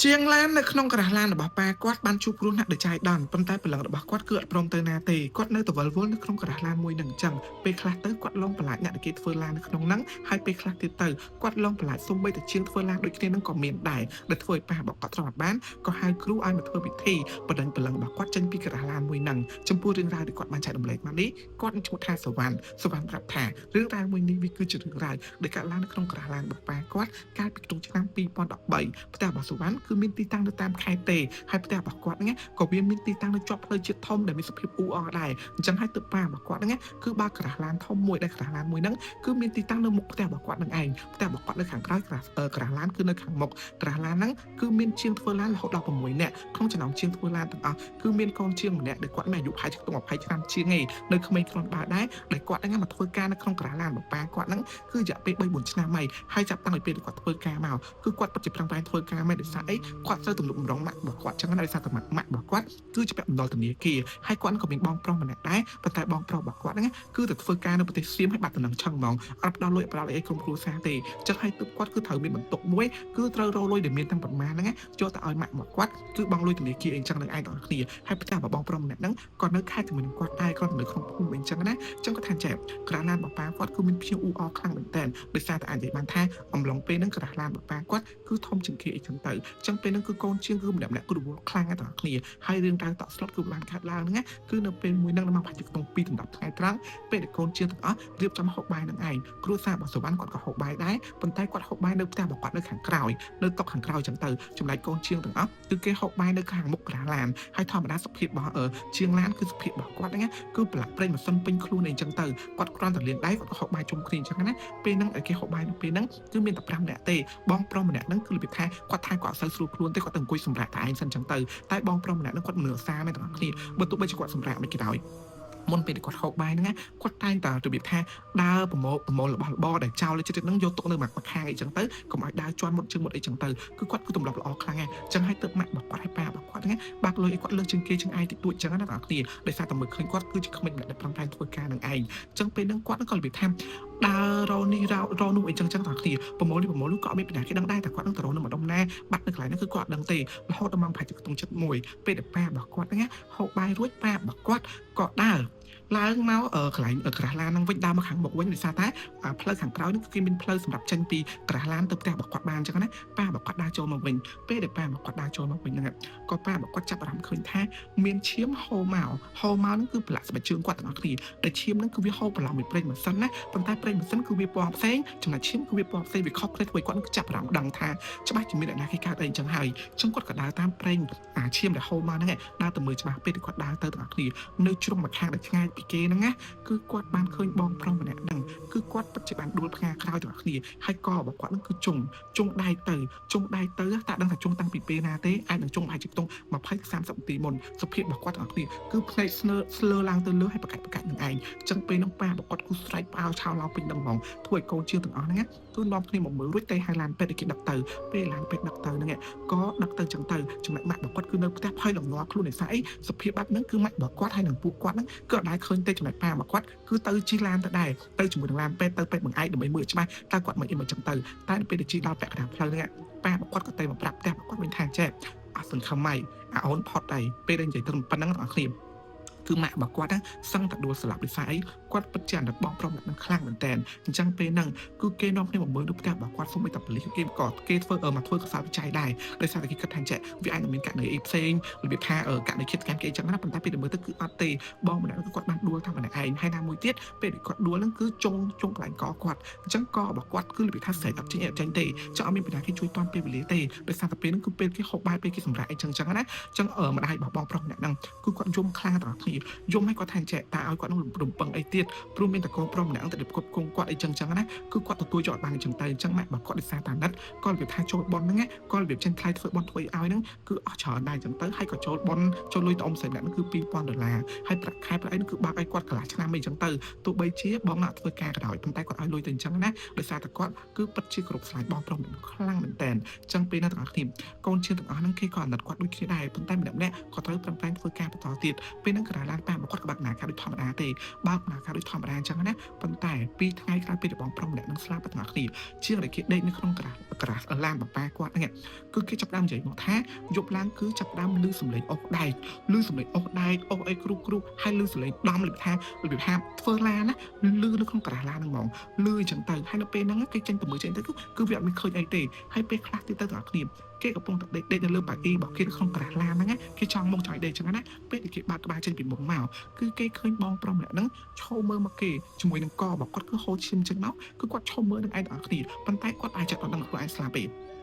ជាងឡាននៅក្នុងក្រាស់ឡានរបស់ប៉ាគាត់បានជួបគ្រោះថ្នាក់ដោយចាយដន្យប៉ុន្តែព្រលឹងរបស់គាត់គឺអត់ព្រមទៅណាទេគាត់នៅតែវិលវល់នៅក្នុងក្រាស់ឡានមួយនឹងអញ្ចឹងពេលខ្លះទៅគាត់លងបន្លាចអ្នកដែលគេធ្វើឡាននៅក្នុងហ្នឹងហើយពេលខ្លះទៀតទៅគាត់លងបន្លាចសូម្បីតែជាងធ្វើឡានដូចគ្នានឹងក៏មានដែរដែលធ្វើឲ្យប៉ារបស់គាត់ទ្រាំអត់បានក៏ហៅគ្រូឲ្យមកធ្វើពិធីបដិញព្រលឹងរបស់គាត់ចេញពីក្រាស់ឡានមួយហ្នឹងចំពោះរឿងរ៉ាវដែលគាត់បានចែករំលែកមកនេះគាត់នឹងឈ្មោះថាសវណ្ណប្រាប់ថារឿងរ៉ាវមួយនេះវាគឺជារឿងរ៉ាវដែលកើតឡើងនៅក្នុងក្រាស់ឡានរបស់ប៉ាគាត់កាលពីក្នុងឆ្នាំ2013ផ្ទះរបស់សវណ្ណគឺមានទីតាំងនៅតាមខេត្តទេហើយផ្ទះរបស់គាត់ហ្នឹងក៏វាមានទីតាំងនៅជាប់ផ្លូវជាតិធំដែលមានសភាពអ៊ូអរដែរអញ្ចឹងហើយទើបប៉ារបស់គាត់ហ្នឹងគឺបើកក្រាស់ឡានធំមួយដែលក្រាស់ឡានមួយហ្នឹងគឺមានទីតាំងនៅមុខផ្ទះរបស់គាត់នឹងឯងផ្ទះរបស់គាត់នៅខាងក្រោយក្រាស់ឡានគឺនៅខាងមុខក្រាស់ឡានហ្នឹងគឺមានជាងធ្វើឡានរហូតដល់6នាក់ក្នុងចំណោមជាងធ្វើឡានទាំងអស់គឺមានកូនជាងម្នាក់ដែលគាត់មានអាយុប្រហែលជា20ឆ្នាំជាងឯងនៅក្មេងគ្រាន់បើដែរដែលគាត់ហ្នឹងមកធ្វើការនៅក្នុងក្រាស់ឡានរបស់ប៉ាគាត់ហ្នឹងគឺរយៈពេល3-4ឆ្នាំហើយចាប់តាំងពីពេលគាត់ធ្វើការមកគឺគាត់ពិតជាប្រឹងប្រែងធ្វើការមែនដោយសារអីគាត់ត្រូវទំនុកម្ដងម៉ាក់របស់គាត់ចឹងដោយសារតែម៉ាក់របស់គាត់គឺជាពាក់បណ្ដុលធនាគារហើយគាត់ក៏មានបងប្រុសម្នាក់ដែរប៉ុន្តែបងប្រុសរបស់គាត់ហ្នឹងគឺទៅធ្វើការនៅប្រទេសសៀមហើយបាត់ដំណឹងឆឹងហ្មងអត់ផ្ដល់លុយផ្ដល់អីក្រុមគ្រួសារទេចឹងហើយទើបគាត់គឺត្រូវមានបន្ទុកមួយគឺត្រូវរកលុយដែលមានទាំងប្រមាណហ្នឹងយកទៅឲ្យម៉ាក់របស់គាត់គឺបងលុយធនាគារអីចឹងនឹងឯងទាំងគ្នាហើយផ្ទះរបស់បងប្រុសម្នាក់ហ្នឹងក៏នៅខេត្តជាមួយនឹងគាត់ដែរគាត់នៅក្នុងភូមិអីចឹងណាចឹងគាត់ថាចែកក្រាស់ឡានរបស់ប៉ាគាត់គឺមានភ្ញៀវអ៊ូអរខ្លាំងមែនតើដោយសារតែអាចនិយាយបានថាអំឡុងពេលហ្នឹងក្រាស់ឡានរបស់ប៉ាគាត់គឺធំជាងគេអីចឹងទៅចឹងពេលហ្នឹងគឺកូនជាងគឺម្នាក់គឺរវល់ខ្លាំងទាំងគ្នាហើយរឿងរ៉ាវតក់ស្លុតគឺបានកើតឡើងហ្នឹងគឺនៅពេលមួយហ្នឹងមកប្រហែលជាក្នុង2ដល់10ថ្ងៃត្រង់ពេលដែលកូនជាងទាំងអស់រៀបចំហូបបាយនឹងឯងគ្រួសាររបស់សុវណ្ណគាត់ក៏ហូបបាយដែរប៉ុន្តែគាត់ហូបបាយនៅផ្ទះរបស់គាត់នៅខាងក្រោយនៅតុខាងក្រោយចឹងទៅចំណែកកូនជាងទាំងអស់គឺគេហូបបាយនៅខាងមុខក្រាស់ឡានហើយធម្មតាសុភាពរបស់ជាងឡានគឺសុភាពរបស់គាត់ហ្នឹងគឺប្រឡាក់ប្រេងម៉ាស៊ីនពេញខ្លួនអីចឹងទៅគាត់គ្រាន់តែលាងដៃគាត់ក៏ហូបបាយជុំគ្នាអញ្ចឹងណាពេលហ្នឹងគេហូបបាយនៅពេលហ្នឹងគឺមានតែ5នាក់ទេបងប្រុសម្នាក់ហ្នឹងគឺរបៀបថាគាត់ថាគាត់អត់សូវស្រួលខ្លួនទេគាត់ទៅអង្គុយសម្រាកតែឯងសិនចឹងទៅតែបងប្រុសម្នាក់ហ្នឹងគាត់មិននឿសារមែនទាំងអស់គ្នាបើទោះបីជាគាត់សម្រាកមិនគេដោយមុនពេលគាត់ហូបបាយហ្នឹងគាត់តែងតែរបៀបថាដើរប្រមូលរបស់របរដែលចោលចិត្តហ្នឹងយកទុកនៅមួយខាងអីចឹងទៅកុំឲ្យដើរជន់មុតជើងមុតអីចឹងទៅគឺគាត់គឺទម្លាប់ល្អខ្លាំងហ្នឹងចឹងហើយទើបម៉ាក់របស់គាត់ហើយប៉ារបស់គាត់ហ្នឹងបាក់លុយឲ្យគាត់លើកជាងគេជាងឯងតិចតួចចឹងណាបងប្អូនដោយសារតែមើលឃើញគាត់គឺជាក្មេងម្នាក់ដែលប្រឹងប្រែងធ្វើការនឹងឯងចឹងពេលហ្នឹងគាត់ក៏របៀបថាដើររនេះរនោះអីចឹងបងប្អូនប្រមូលនេះក៏អត់មានបញ្ហាគេដឹងដែរតែគាត់នឹងទៅរកនៅម្ដុំណាបាត់នៅកន្លែងហ្នឹងគឺគាត់អត់ដឹងទេរហូតដល់ម៉ោងប្រហែលជាខ្ទង់ចិត្តមួយពេលដែលប៉ារបស់គាត់ហ្នឹងហូបបាយរួចប៉ារបស់គាត់ក៏ដើរឡើងមកកន្លែងក្រាស់ឡានហ្នឹងវិញដើរមកខាងមុខវិញដោយសារតែផ្លូវខាងក្រោយហ្នឹងគឺគេមានផ្លូវសម្រាប់ចេញពីក្រាស់ឡានទៅផ្ទះរបស់គាត់បានអញ្ចឹងណាប៉ារបស់គាត់ដើរចូលមកវិញពេលដែលប៉ារបស់គាត់ដើរចូលមកវិញហ្នឹងក៏ប៉ារបស់គាត់ចាប់អារម្មណ៍ឃើញថាមានឈាមហូរមកហ្នឹងគឺប្រឡាក់ស្បែកជើងគាត់ទាំងអស់គ្នាដែលឈាមហ្នឹងគឺវាហូរប្រឡំមួយប្រេងម៉ាស៊ីនណាប៉ុន្តែប្រេងម៉ាស៊ីនគឺវាពណ៌ផ្សេងចំណែកឈាមគឺវាពណ៌ផ្សេងវាខុសគ្នាធ្វើឲ្យគាត់នឹងចាប់អារម្មណ៍ដឹងថាច្បាស់ជាមានអ្នកណាគេកើតអីអញ្ចឹងហើយអញ្ចឹងគាត់ក៏ដើរតាមប្រេងឈាមដែលហូរមកហ្នឹងដើរទៅមើលច្បាស់ពេលដែលគាត់ដើរទៅទាំងអស់គ្នានៅជ្រុងម្ខាងដែលឆ្ងាយពីគេហ្នឹងណាគឺគាត់បានឃើញបងប្រុសម្នាក់ហ្នឹងគឺគាត់ពិតជាបានដួលផ្កាក្រោយទាំងអស់គ្នាហើយករបស់គាត់ហ្នឹងគឺជុងដៃទៅតែដឹងថាជុងតាំងពីពេលណាទេអាចនឹងជុងប្រហែលជាខ្ទង់20-30នាទីមុនសុភាពរបស់គាត់ទាំងអស់គ្នាគឺភ្នែកស្លើឡើងទៅលើហើយប្រកាច់នឹងឯងអញ្ចឹងពេលហ្នឹងប៉ារបស់គាត់គឺស្រែកផ្អើលឆោឡោពេញនឹងហ្មងធ្វើឲ្យកូនជាងទាំងអស់ហ្នឹងគឺនាំគ្នាមកមើលរួចតែហើយឡានពេទ្យគេដឹកទៅពេលឡានពេទ្យដឹកទៅហ្នឹងក៏ដឹកទៅចឹងទៅចំណែកម៉ាក់របស់គាត់គឺនៅផ្ទះផុយលងងាប់ខ្លួនឯស្អីសុភាពបែបហ្នឹងគឺម៉ាក់របស់គាត់ហើយនឹងពួកគាត់ហ្នឹងក៏អត់ដែរឃើញទេចំណែកប៉ារបស់គាត់គឺទៅជិះឡានទៅដែរទៅជាមួយនឹងឡានពេទ្យទៅពេទ្យបង្អែកដើម្បីមើលច្បាស់តើគាត់មិនអីមកចឹងទៅតែពេលដែលជិះដល់ពាក់កណ្ដាលផ្លូវហ្នឹងប៉ារបស់គាត់ក៏ទៅមកប្រាប់ផ្ទះរបស់គាត់វិញថាចេះអត់សង្ឃឹមហើយអូនផុតហើយពេលដែលនិយាយទៅប៉ុណ្ណឹងបងប្អូនគឺម៉ាក់របស់គាត់សឹងតែដួលស្លាប់ដោយសារអីគាត់ពិតជាអាណិតបងប្រុសនឹងខ្លាំងមែនតើអញ្ចឹងពេលហ្នឹងគឺគេនាំគ្នាមកមើលនៅផ្ទះរបស់គាត់សូម្បីតែប៉ូលីសគេធ្វើមកធ្វើកសោតវិច័យដែរដោយសារតែគេគិតថាចេះវាអាចនឹងមានករណីអីផ្សេងរបៀបថាករណីឃាតកម្មគេអញ្ចឹងណាប៉ុន្តែពេលមើលទៅគឺអត់ទេបងម្នាក់គឺគាត់បានដួលតែម្នាក់ឯងហើយណាមួយទៀតពេលគាត់ដួលហ្នឹងគឺចុងកន្លែងកគាត់អញ្ចឹងករបស់គាត់គឺរបៀបថាស្រែកអត់ចេញទេចង់អត់មានបញ្ហាគេជួយតាន់ពេលវេលាទេដោយសារតែពេលហ្នឹងគឺពេលគេហូបបាយពេលគេសម្រាកអីចឹងណាអញ្ចឹងម្ដាយរបស់បងប្រុសម្នាក់ហ្នឹងគឺគាត់យំខ្លាំងទាំងអស់គ្នាយំឲ្យគាត់ថាចេះតើឲ្យគាត់នឹងរំពឹងអីទៀតព្រោះមានតកូនប្រុសម្នាក់ទៅគ្រប់គងគាត់អីចឹងណាគឺគាត់ទទួលយកអត់បានអញ្ចឹងទៅអញ្ចឹងម៉ាក់របស់គាត់ដោយសារតាណិតគាត់របៀបថាចូលបនហ្នឹងគាត់របៀបចេញថ្លៃធ្វើបនធ្វើឲ្យហ្នឹងគឺអស់ច្រើនដែរអញ្ចឹងទៅហើយក៏ចូលបនចូលលុយទៅអ៊ំស្រីម្នាក់ហ្នឹងគឺ$2000ហើយប្រាក់ខែប្រាក់អីហ្នឹងគឺបាក់ឲ្យគាត់កន្លះឆ្នាំអីចឹងទៅទោះបីជាបងណាធ្វើការក៏ដោយប៉ុន្តែគាត់ឲ្យលុយទៅអញ្ចឹងណាដោយសារតែគាត់គឺពិតជាគ្រប់ស្លាញ់បងប្រុសខ្លាំងមែនតើអញ្ចឹងពេលណាទាំងអស់គ្នាកូនជឿទាំងអស់ហ្នឹងគេក៏អាណិតគាត់ដូចគ្នាដែរប៉ុន្តែម្នាក់ក៏ត្រូវប្រឹងប្រែងធ្វើការបន្តទៀតពេលហ្នឹងកា ឡានប៉ារបស់គាត់ក៏បាក់ណាការដូចធម្មតាទេបើកណាការដូចធម្មតាអញ្ចឹងណាប៉ុន្តែ2ថ្ងៃក្រោយពេលបងប្រុសម្នាក់នឹងស្លាប់ទាំងអស់គ្នាជាងដែលគេដេកនៅក្នុងក្រាស់ឡានបបាគាត់ហ្នឹងគឺគេចាប់ដើមនិយាយមកថាយប់ឡើងគឺចាប់ដើមឮសំឡេងអុកដែកឮសំឡេងអុកដែកអុកអីគ្រូហើយឮសំឡេងដំរបៀបថាធ្វើឡានណាឮនៅក្នុងក្រាស់ឡានហ្នឹងហ្មងឮអញ្ចឹងទៅហើយនៅពេលហ្នឹងគេចេញទៅមើលចេញទៅគឺវាអត់មានឃើញអីទេហើយពេលខ្លះទៀតទៅទាំងអស់គ្នាគេកំពុងតែដេកនៅលើប៉ាអ៊ីរបស់គេនៅក្នុងក្រាស់ឡានហ្នឹងគេចង់មកចង់ដេកអញ្ចឹងណាពេលដែលគេបើកក្បាលចេញពីមុខមកគឺគេឃើញបងប្រុសម្នាក់ហ្នឹងឈរមើលមកគេជាមួយនឹងករបស់គាត់គឺហូរឈាមចេញមកគឺគាត់ឈរមើលនឹងឯងទាំងអស់គ្នាប៉ុន្តែគាត់អាចចិត្តអត់ដឹងខ្លួនឯងស្លាប់ទ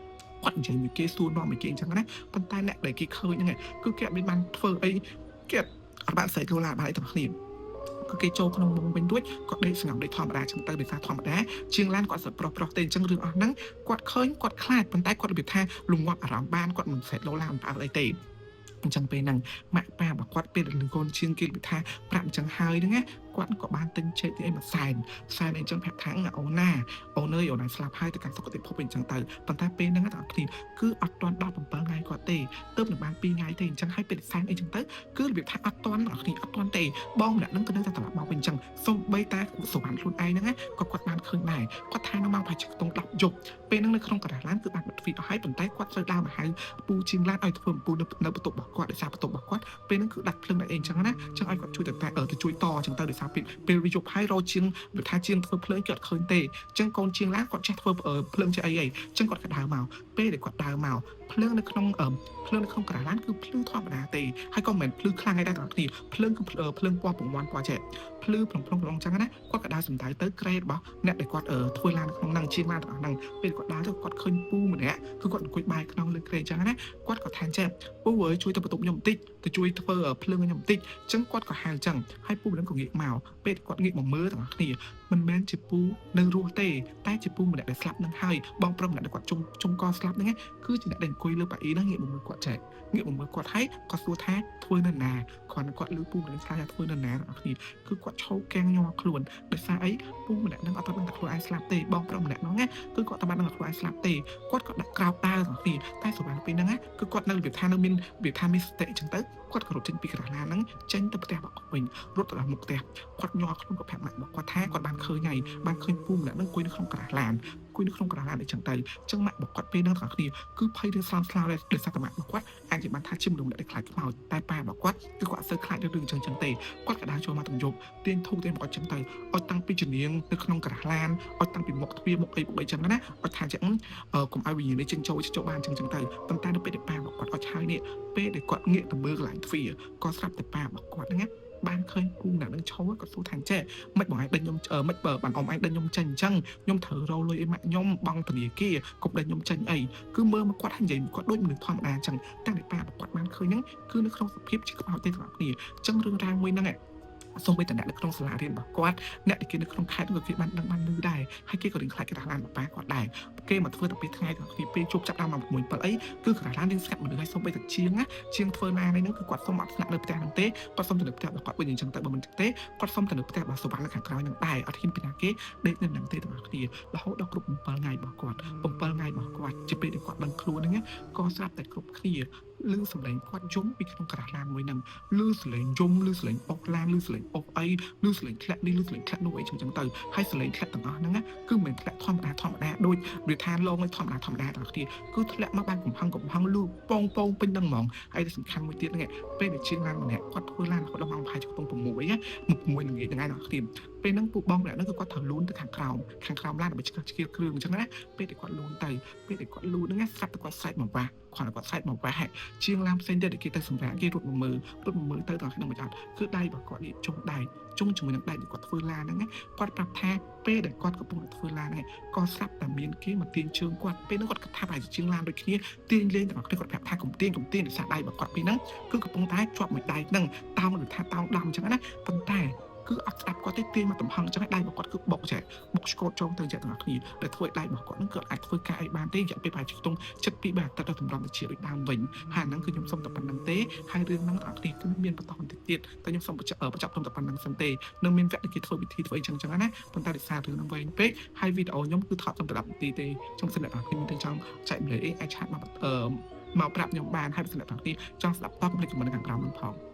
េគាត់និយាយមួយគេសួរនាំមួយគេអញ្ចឹងណាប៉ុន្តែអ្នកដែលគេឃើញហ្នឹងគឺគេអត់មានបានធ្វើអីគេអត់បានស្រែកលោឡាបានអីទាំងគ្នាគឺគេចូលក្នុងមុំវិញរួចគាត់ដេកស្ងប់ដេកធម្មតាចឹងទៅដោយសារធម្មតាជាងឡានគាត់សឹកប្រុសទេអញ្ចឹងរឿងអស់ហ្នឹងគាត់ឃើញគាត់ខ្លាចប៉ុន្តែគាត់របៀបថាលំងាប់អារម្មណ៍បានគាត់មិនស្រែកលោឡាមិនអើអីទេអញ្ចឹងពេលហ្នឹងម៉ាក់ប៉ារបស់គាត់ពេលលឺកូនជាងគេនិយាយថាប្រាប់អញ្ចឹងហើយហ្នឹងណាគាត់ក៏បានទិញចេកទីអីមួយសែនអីអញ្ចឹងប្រាប់ថាអូនណាអូនស្លាប់ហើយទៅកាន់សុគតិភពអញ្ចឹងទៅប៉ុន្តែពេលហ្នឹងទាំងអស់គ្នាគឺអត់ទាន់ដល់7ថ្ងៃគាត់ទេទើបនឹងបាន2ថ្ងៃទេអញ្ចឹងហើយពេលសែនអីអញ្ចឹងទៅគឺរបៀបថាអត់ទាន់ទាំងអស់គ្នាអត់ទាន់ទេបងម្នាក់ហ្នឹងក៏នៅតែត្រឡប់មកវិញអញ្ចឹងសូម្បីតែសុវណ្ណខ្លួនឯងហ្នឹងណាក៏គាត់បានឃើញដែរគាត់ថានៅម៉ោងប្រហែលជាខ្ទង់10យប់ពេលហ្នឹងនៅក្នុងក្រាស់ឡានគឺបានបិទទ្វីបអស់ហើយប៉ុន្តែគាត់ត្រូវដើរមកហៅពូជាងឡានឲ្យធ្វើអំពូនៅបន្ទប់របស់គាត់ដោយសារបន្ទប់របស់គាត់ពេលហ្នឹងគឺដាច់ភ្លើងដែរអីអញ្ចឹងណាអញ្ចឹងឲ្យគាត់ជួយទៅជួយតអញ្ចឹងទៅដោយសារពេលវាយប់ហើយរោជាងវាថាជាងធ្វើភ្លើងគាត់ឃើញទេអញ្ចឹងកូនជាងឡានគាត់ចេះធ្វើភ្លើងចេះអីអញ្ចឹងគាត់ក៏ដើរមកពេលដែលគាត់ដើរមកភ្លើងនៅក្នុងក្រាស់ឡានគឺភ្លឺធម្មតាទេហើយក៏មិនមែនភ្លឺខ្លាំងឯដែរទាំងអស់គ្នាភ្លើងគឺភ្លើងពណ៌បង្វន់ពណ៌ចេះភ្លឺប្រងអញ្ចឹងណាគាត់ក៏ដើរសំដៅទៅក្រេរបស់អ្នកដែលគាត់ធ្វើឡានក្នុងហ្នឹងជាងឡានទាំងអស់ហ្នឹងពេលគាត់ដើរទៅគាត់ឃើញពូម្នាក់គឺគាត់អង្គុយបាយក្នុងលើក្រេអញ្ចឹងណាគាត់ក៏ថាចេះពូអើយជួយទៅបន្ទប់ខ្ញុំបន្តិចទៅជួយធ្វើភ្លើងខ្ញុំបន្តិចអញ្ចឹងគាត់ក៏ហៅអញ្ចឹងហើយពូម្នាក់ក៏ងាកមកពេលគាត់ងាកមកមើលទាំងអស់គ្នាមិនមែនជាពូនៅរស់ទេតែជាពូម្នាក់ដែលស្លាប់នឹងហើយបងប្រុសម្នាក់ដែលគាត់ជុំកស្លាប់ហ្នឹងគឺជាអ្នកដែលអង្គុយលើប៉ាអ៊ីហ្នឹងងាកមកមើលគាត់ចេះងាកមកមើលគាត់ហើយគាត់សួរថាធ្វើនៅណាគាត់លឺពូម្នាក់ស្លាប់ថាធ្វើនៅណាទាំងអស់គ្នាគឺគាត់ឈោកកាំងញ័រខ្លួនដោយសារអីពូម្នាក់ហ្នឹងអត់ដឹងថាខ្លួនឯងស្លាប់ទេបងប្រុសម្នាក់ហ្នឹងណាគឺគាត់តែបានដឹងថាខ្លួនឯងស្លាប់ទេគាត់ក៏ដាក់ក្រោបដើរទាំងអស់គ្នាតែសម្រាប់ពេលហ្នឹងគឺគាត់នៅរបៀបថានៅមានរបៀបថាមានសតិអញ្ចឹងទៅគាត់ក៏រត់ចេញពីក្រាស់ឡានហ្នឹងចេញទៅផ្ទះរបស់គាត់វិញរត់ទៅដល់មុខផ្ទះគាត់ញ័រខ្លួនគាត់ប្រាប់ម៉ាក់របស់គាត់ថាគាត់បានឃើញហើយបានឃើញពូម្នាក់ហ្នឹងអង្គុយនៅក្នុងក្រាស់ឡានអញ្ចឹងទៅអញ្ចឹងម៉ាក់របស់គាត់ពេលហ្នឹងទាំងគ្នាគឺភ័យរឿងស្លាប់ដោយសារតែម៉ាក់របស់គាត់អាចជាបានថាជាមនុស្សដែលខ្លាចខ្មោចតែប៉ារបស់គាត់គឺគាត់អត់សូវខ្លាចរឿងអញ្ចឹងទេគាត់ក៏ដើរចូលមកទាំងយប់ទាញធូបទាញមកអញ្ចឹងទៅឲ្យតាំងពីជំនាញនៅក្នុងក្រាស់ឡានឲ្យតាំងពីមុខទ្វារមុខអីអញ្ចឹងណាឲ្យថាចឹងកុំឲ្យវិញ្ញាណនេះចេញចូលបានអញ្ចឹងទៅប៉ុន្តែនៅពេលដែលប៉ារបស់គាត់អត់ឆាយនេះពេលដែលគាត់ងាកទៅមើលកន្លែងទ្វារក៏ស្រាប់តែប៉ារបស់គាត់ហ្នឹងបានឃើញពូអ្នកនឹងឈរគាត់សួរថាចេះមិនបងឯងដេញខ្ញុំមិនបើបានអ៊ំឯងដេញខ្ញុំចេញអញ្ចឹងខ្ញុំត្រូវរលុយឲ្យម៉ាក់ខ្ញុំបង់ធនាគារកុំដេញខ្ញុំចេញអីគឺមើលមកគាត់និយាយគាត់ដូចមនុស្សធម្មតាអញ្ចឹងតែប៉ារបស់គាត់បានឃើញហ្នឹងគឺនៅក្នុងសភាពជាខ្មោចទេទាំងអស់គ្នាអញ្ចឹងរឿងរ៉ាវមួយហ្នឹងសូម្បីតែអ្នកនៅក្នុងសាលារៀនរបស់គាត់អ្នកដែលគេនៅក្នុងខេត្តនោះគេបានដឹងបានលឺដែរហើយគេក៏រៀងខ្លាចក្រាស់ឡានប៉ាគាត់ដែរគេមកធ្វើតែពេលថ្ងៃទាំងពីពេលជប់ចាប់ដើមមក6 7អីគឺក្រាស់ឡានរៀងស្កាត់មនុស្សហើយសូម្បីតែជាងធ្វើឡានហ្នឹងគឺគាត់សុំអត់ស្នាក់នៅផ្ទះហ្នឹងទេគាត់សុំទៅនៅផ្ទះរបស់គាត់វិញអញ្ចឹងទៅបើមិនទេគាត់សុំទៅនៅផ្ទះរបស់សុវណ្ណនៅខាងក្រោយហ្នឹងដែរអត់ហ៊ានពីណាគេដេកនៅហ្នឹងទេទាំងអស់គ្នារហូតដល់គ្រប់7ថ្ងៃរបស់គាត់ជាពេលដែលគាត់ដឹងខ្លួនហ្នឹងក៏ស្រាប់តែគ្រប់គ្នាឮសំឡេងគាត់យំពីក្នុងក្រាស់ឡានមួយហ្នឹងឮសំឡេងយំឮសំឡេងអុកឡានឮសំឡេងអុកអីឮសំឡេងធ្លាក់នេះឮសំឡេងធ្លាក់នោះអីចឹងទៅហើយសំឡេងធ្លាក់ទាំងអស់ហ្នឹងគឺមិនធ្លាក់ធម្មតាដូចវាថាឡងធម្មតាទាំងអស់គ្នាគឺធ្លាក់មកបានកំហឹងលូប៉ងពេញហ្នឹងហ្មងហើយសំខាន់មួយទៀតហ្នឹងពេលដែលជាងឡានម្នាក់គាត់ធ្វើឡានគាត់ដល់ម៉ោងប្រហែលជាខ្ទង់6មុខ1ល្ងាចហ្នឹងឯងដល់គ្នាពេលហ្នឹងពូបងម្នាក់ហ្នឹងគឺគាត់ត្រូវលូនទៅខាងក្រោមឡានដើម្បីឆ្កឹះគ្រឿងអញ្ចឹងណាពេលដែលគាត់លូនហ្នឹងស្រាប់តែគាត់ស្រែកមកវ៉ាគាត់ស្រែកមកវ៉ាជាងឡានផ្សេងទៀតគេទៅសម្រាប់គេរត់មកមើលទៅដល់ក្នុងមួយអត់គឺដៃរបស់គាត់នេះជុំជាមួយនឹងដៃដែលគាត់ធ្វើឡានហ្នឹងគាត់ប្រាប់ថាពេលដែលគាត់កំពុងតែធ្វើឡានហ្នឹងក៏ស្រាប់តែមានគេមកទាញជើងគាត់ពេលហ្នឹងគាត់គិតថាប្រហែលជាជាងឡានដូចគ្នាទាញលេងទាំងអស់គ្នាគាត់ប្រាប់ថាកុំទាញដោយសារដៃរបស់គាត់ពេលហ្នឹងគឺកំពុងតែជាប់មួយដៃហ្នឹងតោងដូចថាតោងដំអញ្ចឹងណាប៉ុន្តែគឺអត់ស្ដាប់គាត់ទេទាញមកទំហឹងអញ្ចឹងដៃរបស់គាត់គឺបុកឆ្កូតចងទៅយ៉ាងទាំងអស់គ្នាដែលធ្វើឲ្យដៃរបស់គាត់ហ្នឹងគឺអាចធ្វើការអីបានទេរយៈពេលប្រហែលជាខ្ទង់7-2 អាទិត្យដល់តម្រាំទៅជាដូចដើមវិញហើយហ្នឹងគឺខ្ញុំសុំតែប៉ុណ្្នឹងទេហើយរឿងហ្នឹងទាំងអស់គ្នាគឺមានបន្តបន្តិចទៀតតែខ្ញុំសុំបញ្ចប់ត្រឹមតែប៉ុណ្្នឹងសិនទេនឹងមានវគ្គគេធ្វើវិធីធ្វើអីចឹងណាប៉ុន្តែដោយសាររឿងហ្នឹងវែងពេកហើយវីដេអូខ្ញុំគឺថតត្រឹមតែ10នាទីទេខ្ញុំសិនតែអ្នកទាំងអស់គ្នាមានចង់ចែកម្លែកអីអាចឆាតមកប្រាប់ខ្ញុំបានហើយបើសិនអ្នកទាំងអស់គ្នាចង់ស្ដាប់តបកុំភ្លេចខមមិនខាងក្រោមហ្នឹងផង